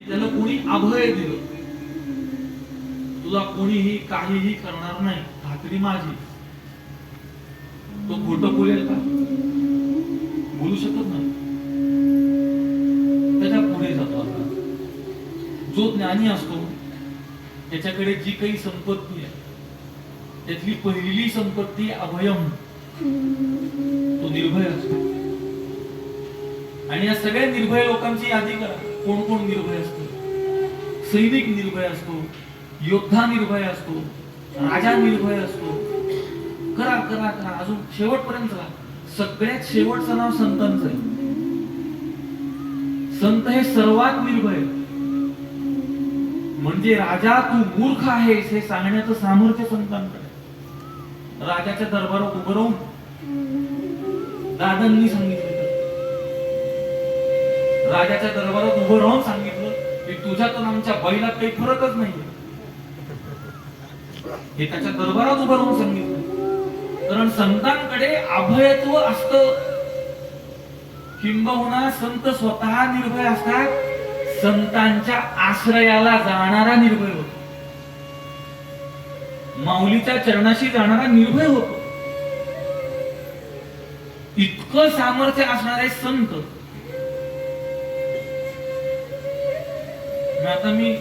त्याला कोणी अभय दिलं, तुला कोणीही काहीही करणार नाही, खात्री माझी. तो खोटं बोलेल का? बोलू शकत नाही. त्याच्या पुढे जातो. आता जो ज्ञानी असतो त्याच्याकडे जी काही संपत्ती आहे त्यातली पहिली संपत्ती अभयम, तो निर्भय असतो. आणि या सगळ्या निर्भय लोकांची यादी करा. कोण कोण निर्भय असतो? सैनिक निर्भय असतो, योद्धा निर्भय असतो, राजा निर्भय असतो. करा करा करा, अजून शेवटपर्यंत चला. सगळ्यात शेवटचं नाव संतांचं आहे. संत हे सर्वात निर्भय. म्हणजे राजा तू मूर्ख आहेस हे सांगण्याचं सामर्थ्य संतांकडे. राजाच्या दरबारात उभं राहून दादांनी सांगितलं, राजाच्या दरबारात उभं राहून सांगितलं की तुझ्यातून आमच्या बैलात काही फरकच नाहीये. हे त्याच्या दरबारात उभं राहून सांगितलं. कारण संतांकडे अभयत्व असतं. किंबहुना संत स्वतः निर्भय असतात. संतांच्या आश्रयाला जाणारा निर्भय होतो. माऊलीच्या चरणाशी जाणारा निर्भय होतो. इतकं सामर्थ्य असणारे संत. आता मी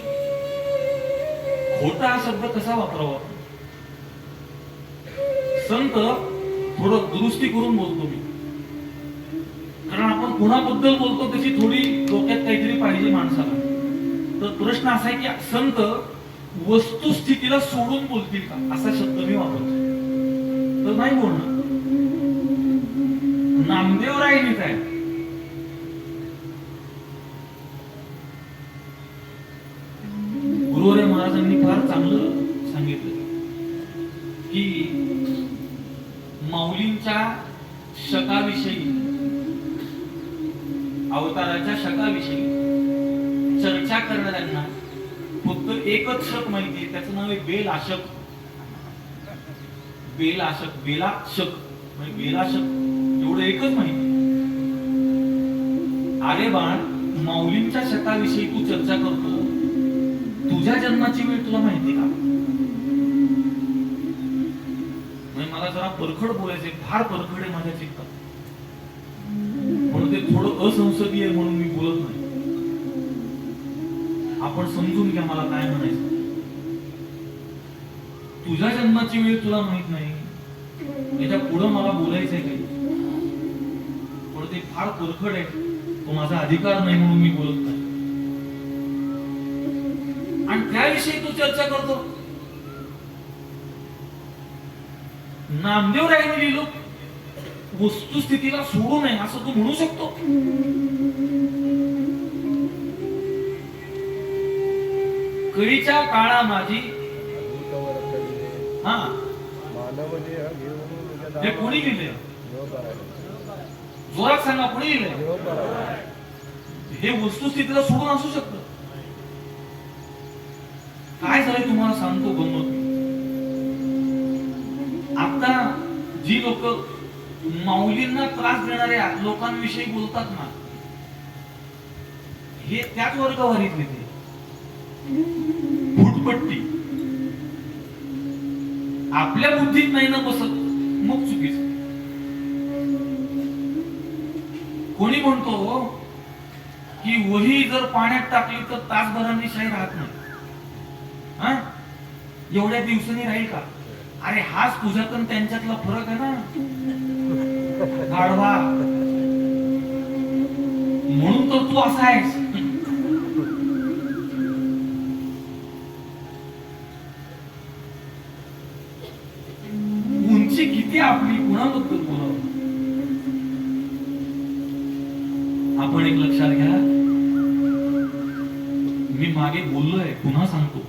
खोटा हा शब्द कसा वापरावा? संत थोडं दुरुस्ती करून बोलतो मी. कारण आपण कुणाबद्दल बोलतो त्याची थोडी डोक्यात काहीतरी पाहिजे माणसाला. तर प्रश्न असा आहे की संत वस्तुस्थितीला सोडून बोलतील का, असा शब्द मी वापरतो. तर नाही बोलणार. नामदेव राय लिहित आहे, गुरुवरे महाराजांनी फार चांगलं सांगितलं की माऊलींच्या शकाविषयी, अवताराच्या शकाविषयी चर्चा करणाऱ्यांना फक्त एकच शक माहिती आहे. त्याचं नाव आहे बेलाशक. बेलाशक, बेलाशक म्हणजे बेलाशक, एवढं एकच माहिती. अरे बाळ, माऊलींच्या शकाविषयी तू चर्चा करतो, तुझ्या जन्माची वेळ तुला माहिती का? मला जरा परखड बोलायचंय, फार परखड आहे माझ्या चित्तात. म्हणून ते थोडं असंसदीय म्हणून मी बोलत नाही. आपण समजून घ्या मला काय म्हणायचं. तुझ्या जन्माची वेळ तुला माहित नाही, याच्या पुढं मला बोलायचंय काही. पण ते फार परखड आहे, तो माझा अधिकार नाही म्हणून मी बोलत नाही. आणि त्याविषयी तू चर्चा करतो. नामदेव रायांनी लिहिलं वस्तुस्थितीला सोडू नये असं तू म्हणू शकतो? कळीच्या काळा माझी हा हे कोणी लिहिले? जोरात सांगा, कोणी लिहिले? हे वस्तुस्थितीला सोडून असू शकतं. काय झालंय तुम्हाला सांगतो गंमत. आता जी लोक माऊलींना त्रास देणाऱ्या लोकांविषयी बोलतात ना, हे त्याच वर्गवारीतले ते फुटपट्टी. आपल्या बुद्धीत नाही ना बसत, मग चुकीच. कोणी म्हणतो की वही जर पाण्यात टाकली तर तासभरांनी शाही राहत नाही, एवढ्या दिवसांनी राहील का? अरे हाच तुझ्यात आणि त्यांच्यातला फरक आहे ना, गाढवा. म्हणून तर तू असा आहेस. उंची किती आपली, कुणाबद्दल बोलावं? आपण एक लक्षात घ्या, मी मागे बोललोय, पुन्हा सांगतो.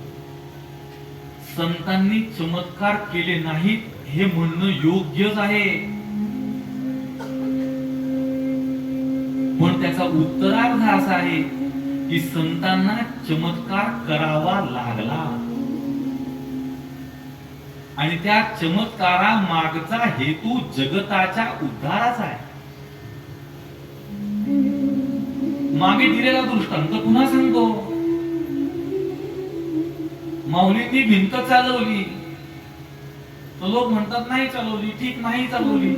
संतांनी चमत्कार केले नाहीत हे म्हणणं योग्यच आहे, पण त्याचा उत्तरार्थ असा आहे की संतांना चमत्कार करावा लागला आणि त्या चमत्कारा मागचा हेतू जगताच्या उद्धाराचा आहे. मागे दिलेला दृष्टांत पुन्हा सांगतो. माऊलींनी भिंत चालवली तर लोक म्हणतात नाही चालवली, ठीक, नाही चालवली.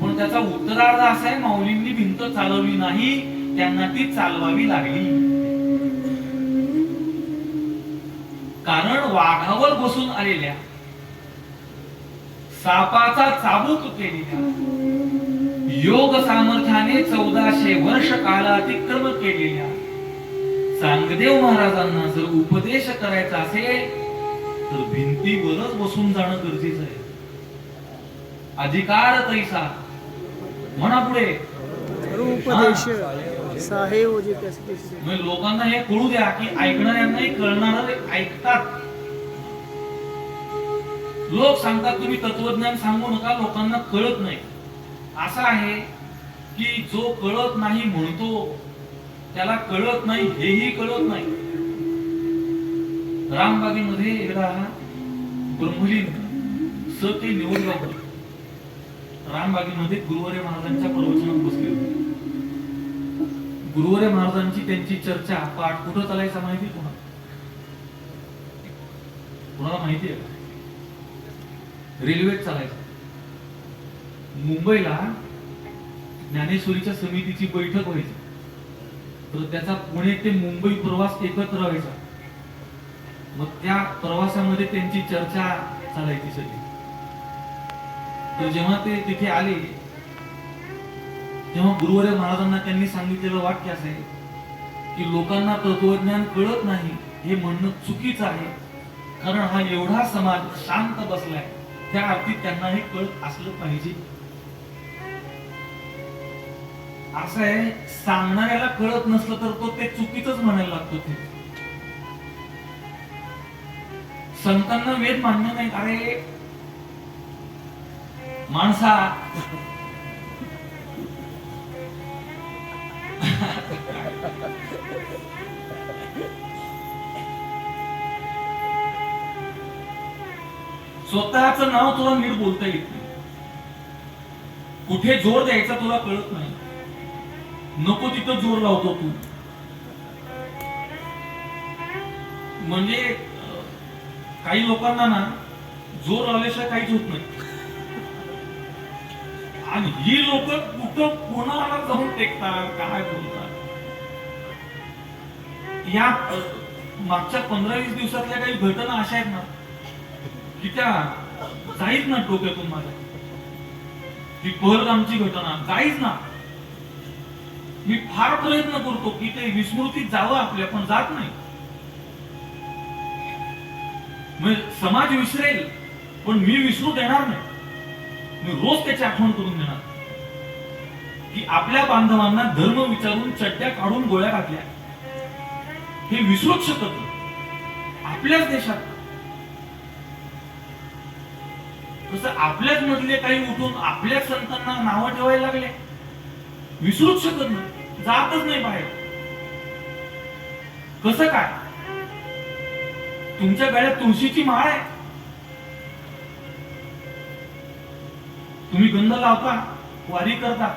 पण त्याचा उत्तरार्ध असा आहे, माऊलींनी भिंत चालवली नाही, त्यांना ती चालवावी लागली. कारण वाघावर बसून आलेल्या, सापाचा चाबूक केलेल्या, योग सामर्थ्याने 1400 वर्ष कालातिक्रम केलेल्या चांगदेव महाराजांना जर उपदेश करायचा असेल तर भिंतीवरच बसून जाणं गरजेचं आहे. अधिकार तैसा म्हणा पुढे उपदेश साहेब. लोकांना हे कळू द्या की ऐकणाऱ्यांनाही कळणार, ऐकतात. लोक सांगतात तुम्ही तत्वज्ञान सांगू नका, लोकांना कळत नाही. असं आहे की जो कळत नाही म्हणतो त्याला कळत नाही हेही कळत नाही. रामबागेमध्ये एकदा ब्रह्मलीन ते निवडला होता. रामबागेमध्ये गुरुवारे महाराजांच्या प्रवचनात बसले होते. गुरुवारे महाराजांची त्यांची चर्चा पाठ कुठं चालायचा माहिती कोणाला? कोणाला माहिती आहे का? रेल्वेत चालायचं. मुंबईला ज्ञानेश्वरीच्या समितीची बैठक व्हायची, तर त्याचा पुणे ते मुंबई प्रवास एकत्र व्हायचा. मग त्या प्रवासामध्ये त्यांची चर्चा चालायची सगळी. तर जेव्हा ते तिथे आले तेव्हा गुरुवारे महाराजांना त्यांनी सांगितलेलं वाक्य असं आहे की लोकांना तत्वज्ञान कळत नाही हे म्हणणं चुकीचं आहे, कारण हा एवढा समाज शांत बसलाय, त्या अर्थी त्यांना हे कळत असलं पाहिजे. असं आहे, सांगणाऱ्याला कळत नसलं तर तो ते चुकीचंच म्हणायला लागतो. ते संतांना वेद मान्य नाही. अरे माणसा, स्वतःचं नाव तुला नीट बोलता येत नाही, कुठे जोर द्यायचा तुला कळत नाही, नको तिथं जोर लावतो तू. म्हणजे काही लोकांना ना जोर लावल्याशिवाय काहीच होत नाही. आणि ही लोक कुठं कोणाला जाऊन टेकतात, काय बोलतात. या मागच्या 15-20 दिवसातल्या काही घटना अशा आहेत ना की त्या जाईच ना डोक्यातून माझ्या. ती पहलगामची घटना जाईच ना. मी फार प्रयत्न करतो की ते विस्मृतीत जावं आपल्या, पण जात नाही. समाज विसरेल पण मी विसरू देणार नाही. मी रोज त्याची आठवण करून देणार की आपल्या बांधवांना धर्म विचारून चड्ड्या काढून गोळ्या घातल्या हे विसरूच शकत नाही. आपल्याच देशात तसं आपल्याच मधले काही उठून आपल्याच संतांना नावं ठेवायला लागले, विसरूच शकत नाही, जातच नाही बाहेर. कसं काय? तुमच्या गळ्यात तुळशीची माळ आहे, तुम्ही गंध लावता, वारी करता,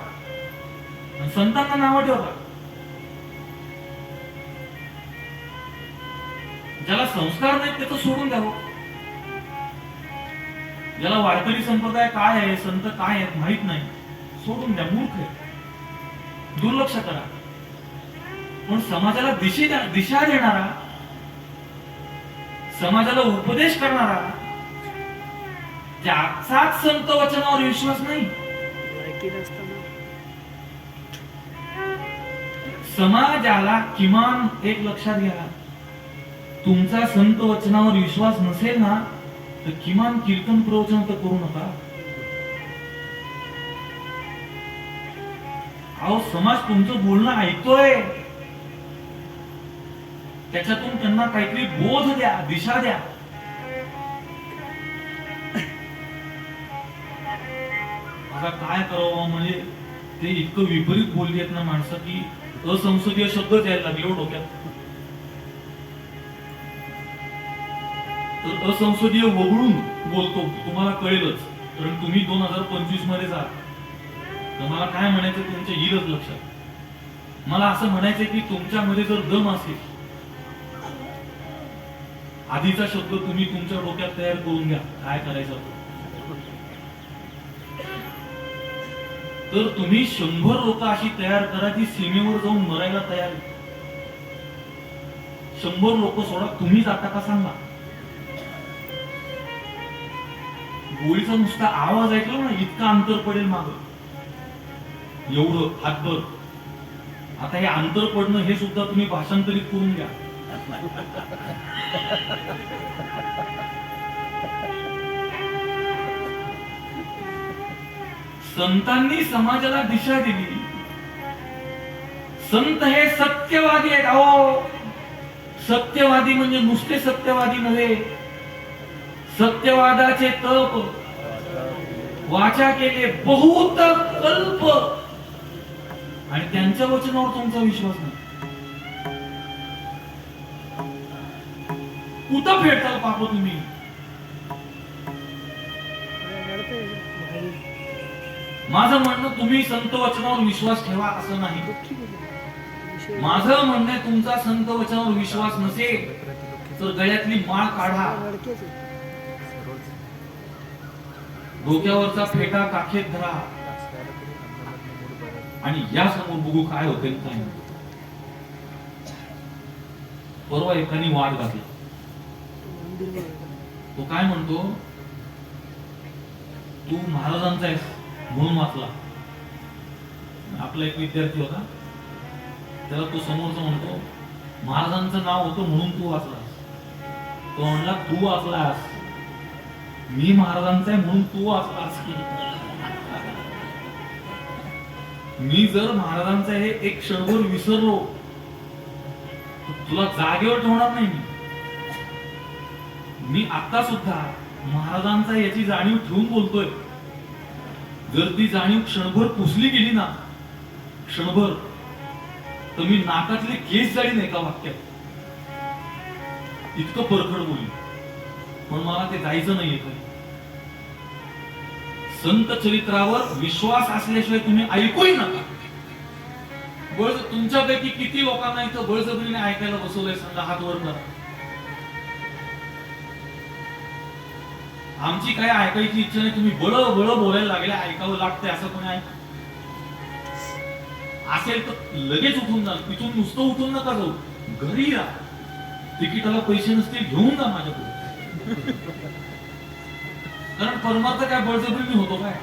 संतांना नावं ठेवता. ज्याला संस्कार नाहीत त्याचं सोडून द्यावं. ज्याला वारकरी संप्रदाय काय आहे, संत काय आहेत माहित नाही, सोडून द्या, मूर्ख आहे, दुर्लक्ष करा. पण समाजाला दिशा देणारा, समाजाला उपदेश करणारा, ज्याचाच संत वचनावर विश्वास नाही, समाजाला किमान एक लक्षात घ्या, तुमचा संत वचनावर विश्वास नसेल ना तर किमान कीर्तन प्रवचन तर करू नका. अहो, समाज तुमचं बोलणं ऐकतोय, त्याच्यातून त्यांना काहीतरी बोध द्या, दिशा द्या. आता काय करावं, म्हणजे ते इतकं विपरीत बोलली आहेत ना माणसं की असंसदीय शब्दच यायला लागले हो डोक्यात. तर असंसदीय वगळून बोलतो, तुम्हाला कळेलच, कारण तुम्ही 2025 मध्ये जात. तर मला काय म्हणायचं तुमच्या येईलच लक्षात. मला असं म्हणायचंय की तुमच्यामध्ये जर दम असेल आधीचा शब्द तुम्ही तुमच्या डोक्यात तयार करून घ्या, काय करायचं ते. तर तुम्ही 100 लोक अशी तयार करा जी सीमेवर जाऊन मरायला तयार आहे. 100 लोक सोडा, तुम्ही जाता का सांगा. गोळीचा नुसता आवाज ऐकला ना, इतका अंतर पडेल माग, एवढं हातभर. आता हे अंतर पडणं हे सुद्धा तुम्ही भाषांतरित करून घ्या. संतांनी समाजाला दिशा दिली. संत हे सत्यवादी आहेत. अहो, सत्यवादी म्हणजे नुसते सत्यवादी नव्हे, सत्यवादाचे तप वाचा केले बहुत कल्प, आणि त्यांच्या वचनावर तुमचा विश्वास नाही. कुठं फेडताल पाप तुम्ही. माझं म्हणणं तुम्ही संत वचनावर विश्वास ठेवा असं नाही. माझं म्हणणं तुमचा संत वचनावर विश्वास नसेल तर गळ्यातली माळ काढा, डोक्यावरचा फेटा काखेत धरा आणि या समोर बघू काय होते काय नाही. परवा एकाने वाद घातला. तो काय म्हणतो, तू महाराजांचा आहेस म्हणून वाचला. आपला एक विद्यार्थी होता, त्याला तो समोरचा म्हणतो महाराजांचं नाव होतं म्हणून तू वाचलास. तो म्हणला तू वाचलास, मी महाराजांचा आहे म्हणून तू वाचलास. मी जर महाराजांचा हे एक क्षणभर विसरलो तर तुला जागेवर ठेवणार नाही. मी आता सुद्धा महाराजांचा याची जाणीव ठेवून बोलतोय. जर ती जाणीव क्षणभर पुसली गेली ना, क्षणभर, तर मी नाकातले केस जाळीन एका वाक्यात. इतकं परखड बोली, पण मला ते जायचं नाहीये. संत चरित्रावर विश्वास असल्याशिवाय तुम्ही ऐकूही नका. तुमच्यापैकी किती लोकांना इथं बळजबरीने ऐकायला बसवलंय सांगा, हात वर करा. आमची काय ऐकायची इच्छा नाही, तुम्ही बळ बळ बोलायला लागले, ऐकावं लागतंय असं कोणी ऐक असेल तर लगेच उठून जा. तिथून नुसतं उठून नका जाऊ, घरी या. तिकिटाला पैसे नसतील घेऊन जा माझ्याकडे. कारण परमार्थ काय बळजबरीने होतो काय,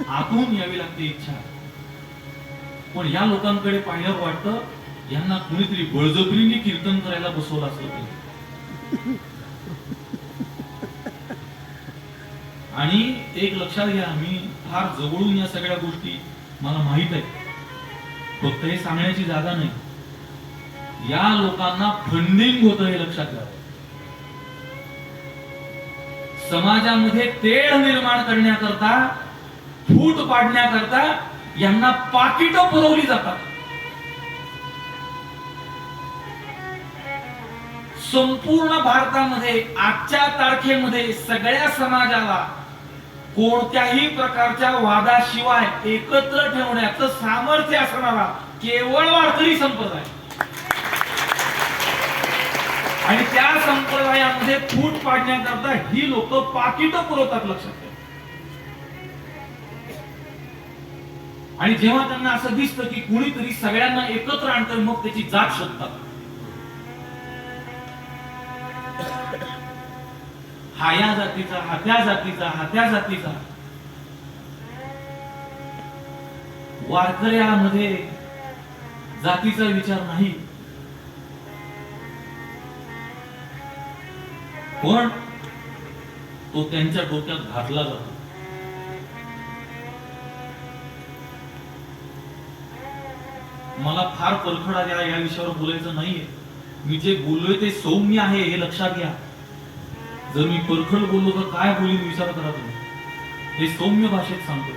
आतून यावी लागते इच्छा. पण या लोकांकडे पाहिल्यावर वाटतं यांना कुणीतरी बळजबरीने कीर्तन करायला बसवलं असलं. आणि एक लक्षात घ्या, मी फार जवळून या सगळ्या गोष्टी मला माहित आहे, फक्त हे सांगण्याची जागा नाही. या लोकांना फंडिंग होतं हे लक्षात घ्या. समाजामध्ये तेढ निर्माण करण्याकरता, फूट पाडण्याकरता यांना पाकिटं पुरवली जातात. संपूर्ण भारतामध्ये आजच्या तारखेमध्ये सगळ्या समाजाला कोणत्याही प्रकारच्या वादाशिवाय एकत्र ठेवण्याचं सामर्थ्य असणारा केवळ वारकरी संप्रदाय. आणि त्या संप्रदायामध्ये फूट पाडण्याकरता ही लोक पाकिटं पुरवतात, लक्षात घ्या. आणि जेव्हा त्यांना असं दिसतं की कुणीतरी सगळ्यांना एकत्र आणतं, मग त्याची जात शोधतात. हा या जातीचा, हा त्या जातीचा, हा त्या जातीचा. वारकऱ्यामध्ये जातीचा विचार नाही, पण तो त्यांच्या डोक्यात घातला जातो. मला फार परखड या विषयावर बोलायचं नाहीये. मी जे बोललोय ते सौम्य आहे हे लक्षात घ्या. जर मी परखड बोललो तर काय बोलीन विचार करा तुम्ही. हे सौम्य भाषेत सांगतोय.